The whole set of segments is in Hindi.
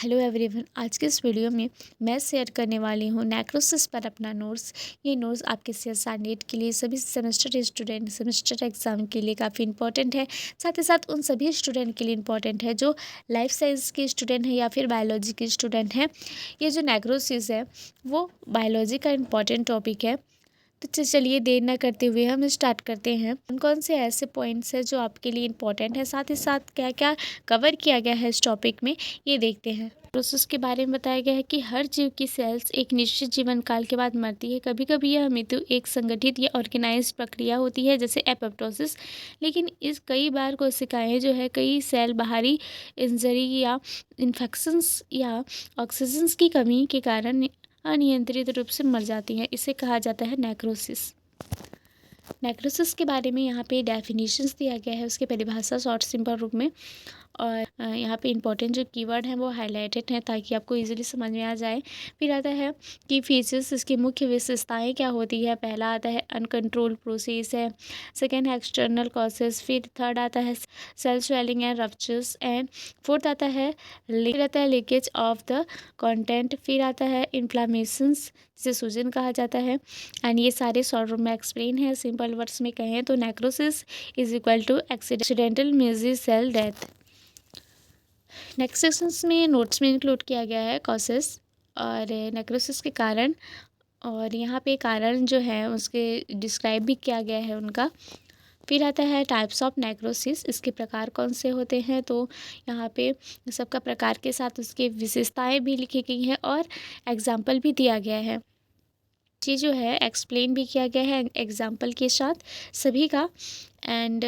हेलो एवरीवन, आज के इस वीडियो में मैं शेयर करने वाली हूँ नेक्रोसिस पर अपना नोट्स। ये नोट्स आपके CSR नेट के लिए सभी सेमेस्टर स्टूडेंट सेमेस्टर एग्ज़ाम के लिए काफ़ी इंपॉर्टेंट है। साथ ही साथ उन सभी स्टूडेंट के लिए इंपॉर्टेंट है जो लाइफ साइंस के स्टूडेंट हैं या फिर बायोलॉजी के स्टूडेंट हैं। ये जो नेक्रोसिस है वो बायोलॉजी का इम्पॉर्टेंट टॉपिक है। तो चलिए देर ना करते हुए हम स्टार्ट करते हैं। कौन कौन से ऐसे पॉइंट्स हैं जो आपके लिए इम्पोर्टेंट है, साथ ही साथ क्या क्या कवर किया गया है इस टॉपिक में, ये देखते हैं। प्रोसेस के बारे में बताया गया है कि हर जीव की सेल्स एक निश्चित जीवन काल के बाद मरती है। कभी कभी यह मृत्यु एक संगठित या ऑर्गेनाइज्ड प्रक्रिया होती है, जैसे एपोप्टोसिस। लेकिन इस कई बार कोशिकाएं जो है कई सेल बाहरी इंजरी या इन्फेक्शंस या ऑक्सीजन की कमी के कारण अनियंत्रित रूप से मर जाती हैं। इसे कहा जाता है नेक्रोसिस। नेक्रोसिस के बारे में यहाँ पे डेफिनेशंस दिया गया है, उसकी परिभाषा शॉर्ट सिंपल रूप में। और यहाँ पे इंपॉर्टेंट जो कीवर्ड हैं वो हाईलाइटेड हैं ताकि आपको इजीली समझ में आ जाए। फिर आता है कि फीचर्स, इसकी मुख्य विशेषताएं क्या होती है। पहला आता है अनकंट्रोल्ड प्रोसेस है। सेकेंड है एक्सटर्नल कॉसेस। फिर थर्ड आता है cell swelling and ruptures. And fourth आता है लीकेज ऑफ द कंटेंट। फिर आता है इन्फ्लामेशंस, जिसे सूजन कहा जाता है। एंड ये सारे शॉर्ट रूप में एक्सप्लेन है। सिंपल वर्ड्स में कहें तो necrosis is equal to accidental मेजी सेल डेथ। नेक्स्ट सेक्शंस में नोट्स में इंक्लूड किया गया है कॉसेस और नेक्रोसिस के कारण, और यहाँ पे कारण जो है उसके डिस्क्राइब भी किया गया है उनका। फिर आता है टाइप्स ऑफ नेक्रोसिस, इसके प्रकार कौन से होते हैं, तो यहाँ पे सबका प्रकार के साथ उसकी विशेषताएं भी लिखी गई हैं और एग्जाम्पल भी दिया गया है। ये जो है एक्सप्लेन भी किया गया है एग्जाम्पल के साथ सभी का। एंड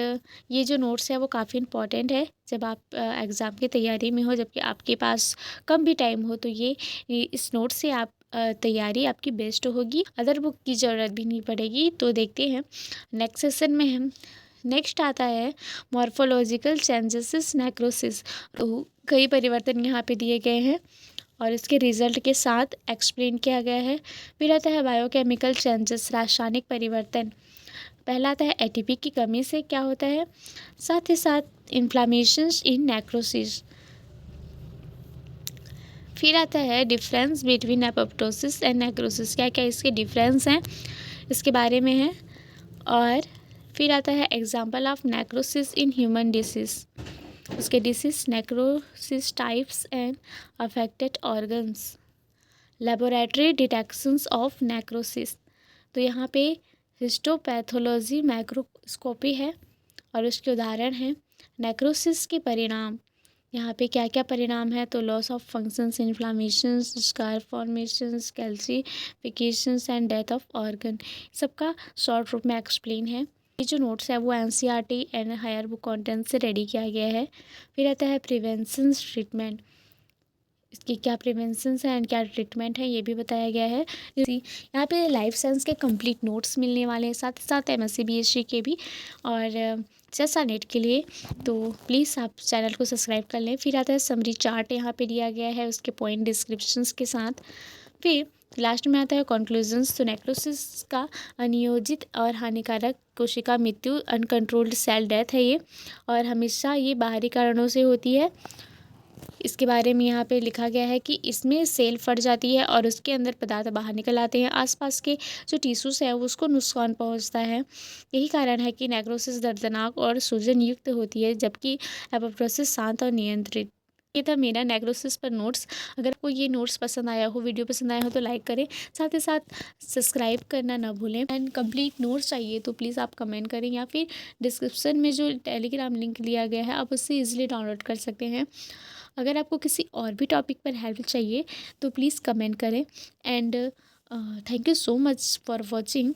ये जो नोट्स है वो काफ़ी इंपॉर्टेंट है जब आप एग्ज़ाम की तैयारी में हो, जबकि आपके पास कम भी टाइम हो, तो ये इस नोट से आप तैयारी आपकी बेस्ट होगी, अदर बुक की ज़रूरत भी नहीं पड़ेगी। तो देखते हैं नेक्स्ट सेशन में हम। नेक्स्ट आता है मॉर्फोलॉजिकल चेंजेस नेक्रोसिस। तो कई परिवर्तन यहाँ पे दिए गए हैं और इसके रिजल्ट के साथ एक्सप्लेन किया गया है। फिर आता है बायोकेमिकल चेंजेस, रासायनिक परिवर्तन। पहला आता है एटीपी की कमी से क्या होता है, साथ ही साथ इन्फ्लामेशंस इन नेक्रोसिस। फिर आता है difference between apoptosis and necrosis, क्या क्या इसके डिफरेंस हैं इसके बारे में है। और फिर आता है example of necrosis in human disease, उसके disease necrosis types and affected organs, laboratory detections of necrosis. तो यहाँ पे हिस्टोपैथोलॉजी माइक्रोस्कोपी है और उसके उदाहरण हैं नेक्रोसिस के परिणाम। यहाँ पे क्या क्या परिणाम है, तो loss of functions, inflammations, scar formations, calcifications and death of organ. सबका शॉर्ट रूप में एक्सप्लेन है। ये जो नोट्स है वो NCERT and higher book content से रेडी किया गया है। फिर आता है प्रिवेंशन ट्रीटमेंट, इसकी क्या प्रिवेंशंस हैं एंड क्या ट्रीटमेंट है ये भी बताया गया है। यहाँ पे लाइफ साइंस के कंप्लीट नोट्स मिलने वाले हैं, साथ ही साथ MSc BSc के भी और CSR नेट के लिए। तो प्लीज़ आप चैनल को सब्सक्राइब कर लें। फिर आता है समरी चार्ट, यहाँ पे दिया गया है उसके पॉइंट डिस्क्रिप्शंस के साथ। फिर लास्ट में आता है कंक्लूजन्स। तो नेक्रोसिस का अनियोजित और हानिकारक कोशिका मृत्यु, अनकंट्रोल्ड सेल डेथ है ये, और हमेशा ये बाहरी कारणों से होती है। इसके बारे में यहाँ पे लिखा गया है कि इसमें सेल फट जाती है और उसके अंदर पदार्थ बाहर निकल आते हैं, आसपास के जो टिश्यूज हैं उसको नुकसान पहुँचता है। यही कारण है कि नेक्रोसिस दर्दनाक और सूजन युक्त होती है, जबकि एपोप्टोसिस शांत और नियंत्रित। ये था मेरा नेक्रोसिस पर नोट्स। अगर आपको ये नोट्स पसंद आया हो, वीडियो पसंद आया हो, तो लाइक करें, साथ ही साथ सब्सक्राइब करना ना भूलें। एंड कंप्लीट नोट्स चाहिए तो प्लीज़ आप कमेंट करें, या फिर डिस्क्रिप्शन में जो टेलीग्राम लिंक दिया गया है आप उससे ईजिली डाउनलोड कर सकते हैं। अगर आपको किसी और भी टॉपिक पर हेल्प चाहिए तो प्लीज़ कमेंट करें। And thank you so much for watching.